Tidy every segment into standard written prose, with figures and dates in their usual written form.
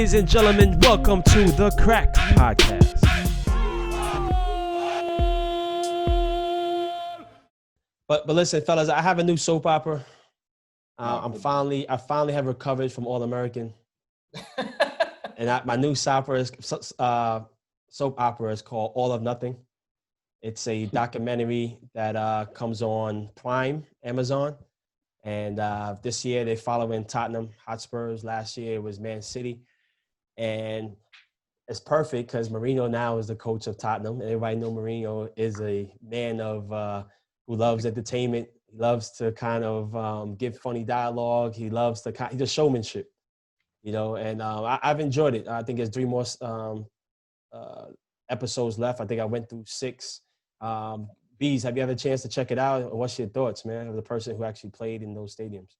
Ladies and gentlemen, welcome to the Crack Podcast. But listen, fellas, I have a new soap opera. I finally have recovered from All American, and my new soap opera is called All of Nothing. It's a documentary that comes on Prime, Amazon. And this year they're following Tottenham Hotspurs. Last year it was Man City. And it's perfect because Mourinho now is the coach of Tottenham. And everybody know Mourinho is a man of who loves entertainment. He loves to kind of give funny dialogue. He loves he's a showmanship, you know. And I've enjoyed it. I think there's 3 more episodes left. I think I went through 6. Bees, have you had a chance to check it out? What's your thoughts, man, of the person who actually played in those stadiums?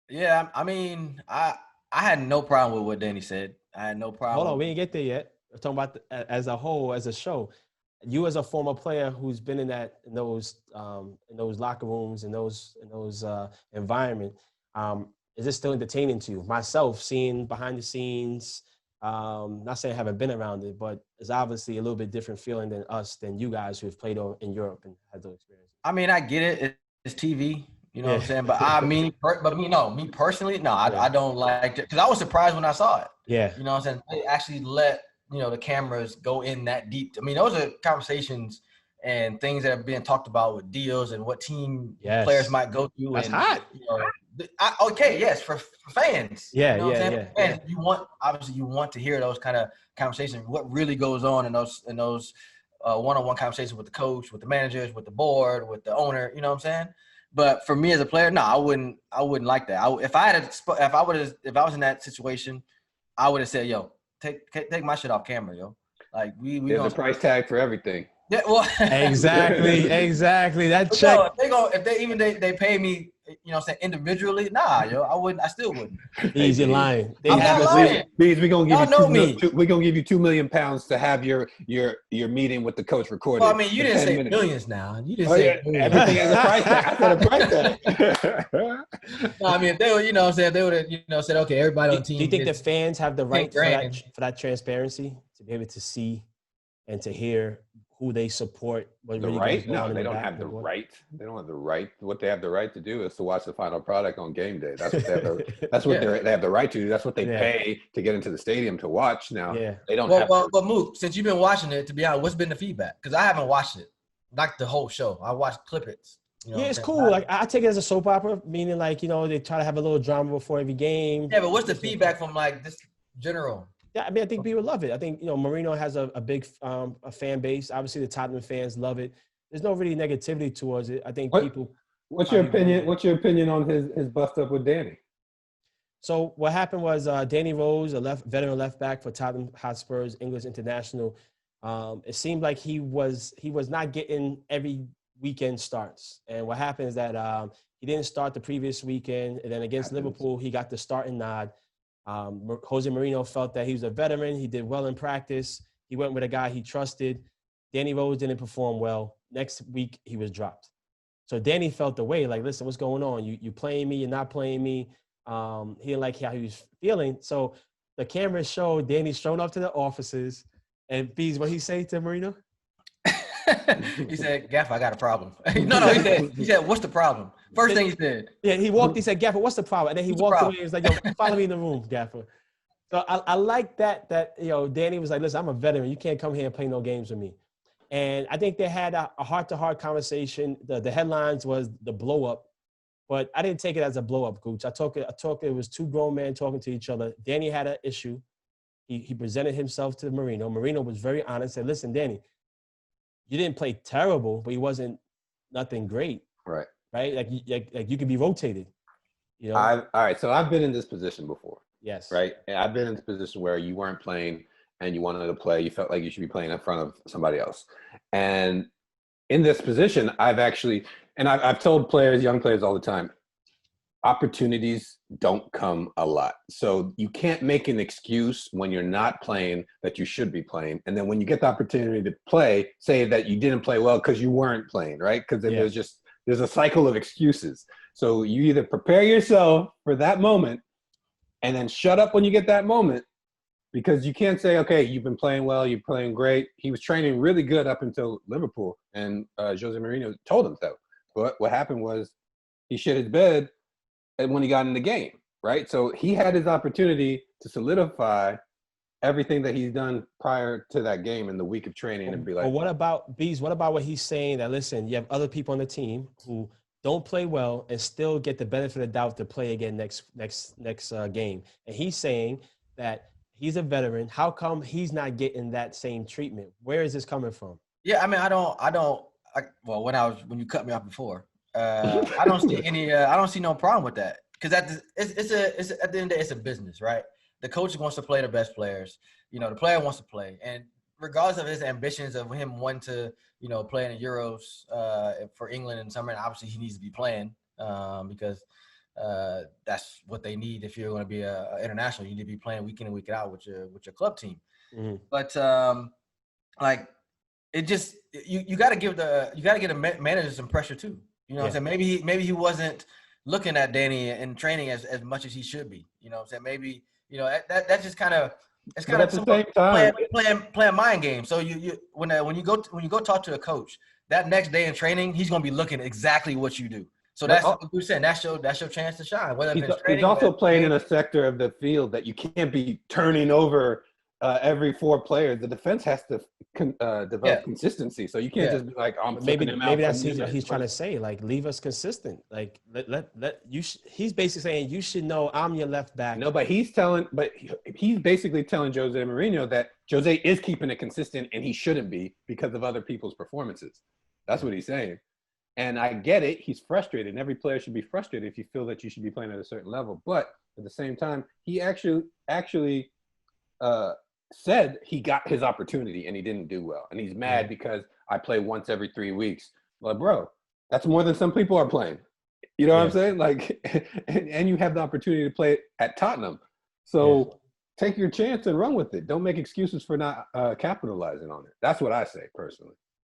Yeah, I mean, I had no problem with what Danny said. I had no problem. Hold on, we didn't get there yet. We're talking about as a whole, as a show. You, as a former player who's been in those locker rooms, in those environment, is this still entertaining to you? Myself, seeing behind the scenes. Not saying I haven't been around it, but it's obviously a little bit different feeling than you guys who have played in Europe and had those experiences. I mean, I get it. It's TV, you know what I'm saying? But me personally, no, I don't like it because I was surprised when I saw it. Yeah. You know what I'm saying? They actually let, the cameras go in that deep. I mean, those are conversations and things that are being talked about with deals and what team players might go through. That's and, hot. For fans. Yeah, you know yeah. Fans, you want to hear those kind of conversations. What really goes on in those one-on-one conversations with the coach, with the managers, with the board, with the owner. You know what I'm saying? But for me as a player, no, I wouldn't like that. If I was in that situation, I would have said, "Yo, take my shit off camera, yo." Like there's a price tag for everything. Yeah, well, exactly. That check. No, if they pay me, you know what I'm saying, individually, nah, yo, I still wouldn't. Easy lying. I'm not lying. We're gonna give we're gonna give you £2 million to have your meeting with the coach recorded. Well, I mean, you didn't say millions now. You didn't say millions. Everything has a price tag. I said a price tag. No, I mean, if they would, they would have, said, okay, everybody on the team. Do you think the fans have the right for that transparency to be able to see and to hear who they support? The right? No, they don't have the right. They don't have the right. What they have the right to do is to watch the final product on game day. That's what they have. That's what they have the right to do. That's what they pay to get into the stadium to watch. Now they don't. But Mook, since you've been watching it, to be honest, what's been the feedback? Because I haven't watched it, like the whole show. I watched clippets. It's cool. Like I take it as a soap opera, meaning like they try to have a little drama before every game. Yeah, but what's the feedback from like this general? Yeah, I mean, I think people love it. I think, Mourinho has a big a fan base. Obviously, the Tottenham fans love it. There's no really negativity towards it. I think people. What's your opinion? What's your opinion on his bust up with Danny? So what happened was Danny Rose, a veteran left back for Tottenham Hotspurs, English international. It seemed like he was not getting every weekend starts. And what happened is that he didn't start the previous weekend, and then against Liverpool, he got the starting nod. Jose Mourinho felt that he was a veteran. He did well in practice. He went with a guy he trusted. Danny Rose didn't perform well. Next week, he was dropped. So Danny felt the way, like, listen, what's going on? You playing me, you're not playing me. He didn't like how he was feeling. So the camera showed Danny showing up to the offices. And Bees, what he say to Mourinho? He said, "Gaff, I got a problem." No, he said, "What's the problem?" First thing he said. Yeah, he said, "Gaffer, what's the problem?" And then he walked away and was like, "Yo, follow me in the room, Gaffer." So I like that Danny was like, "Listen, I'm a veteran. You can't come here and play no games with me." And I think they had a heart-to-heart conversation. The headlines was the blow-up, but I didn't take it as a blow-up, Gooch. I took it was 2 grown men talking to each other. Danny had an issue. He presented himself to Mourinho. Mourinho was very honest, said, "Listen, Danny, you didn't play terrible, but he wasn't nothing great." Right. Like you could be rotated. All right. So I've been in this position before. Yes. Right. And I've been in this position where you weren't playing and you wanted to play. You felt like you should be playing in front of somebody else. And in this position, I've told players, young players all the time, opportunities don't come a lot. So you can't make an excuse when you're not playing that you should be playing. And then when you get the opportunity to play, say that you didn't play well because you weren't playing, right? Because then there's a cycle of excuses. So you either prepare yourself for that moment and then shut up when you get that moment, Because you can't say, okay, you've been playing well, you're playing great. He was training really good up until Liverpool, and Jose Mourinho told him so. But what happened was he shit his bed when he got in the game, right? So he had his opportunity to solidify everything that he's done prior to that game in the week of training and be like. But what about Bees? What about what he's saying that, listen, you have other people on the team who don't play well and still get the benefit of the doubt to play again next game. And he's saying that he's a veteran. How come he's not getting that same treatment? Where is this coming from? Yeah, I mean, well, when you cut me off before, I don't see I don't see no problem with that, because at the end of the day, it's a business, right? The coach wants to play the best players. You know, the player wants to play, and regardless of his ambitions of him wanting to, play in the Euros for England in summer, and obviously he needs to be playing because that's what they need if you're going to be an international. You need to be playing week in and week out with your club team. Mm-hmm. But like, it just you got to give a manager some pressure too. You know what I'm saying? Maybe he wasn't looking at Danny in training as much as he should be. You know what I'm saying? Maybe that's just kind of. It's kind of at the same time playing mind games. So when you go talk to a coach, that next day in training, he's gonna be looking at exactly what you do. So that's what you're saying. That's your chance to shine. Whether he's also playing in a sector of the field that you can't be turning over every 4 players. The defense has to develop consistency. So you can't just be like, maybe that's he's trying to say, like, leave us consistent. Like let you. He's basically saying you should know I'm your left back. No, but he's basically telling Jose Mourinho that Jose is keeping it consistent and he shouldn't be because of other people's performances. That's what he's saying. And I get it. He's frustrated. And every player should be frustrated if you feel that you should be playing at a certain level. But at the same time, he actually said he got his opportunity and he didn't do well. And he's mad because I play once every 3 weeks. Well, bro, that's more than some people are playing. You know what I'm saying? Like, and you have the opportunity to play at Tottenham. So take your chance and run with it. Don't make excuses for not capitalizing on it. That's what I say personally.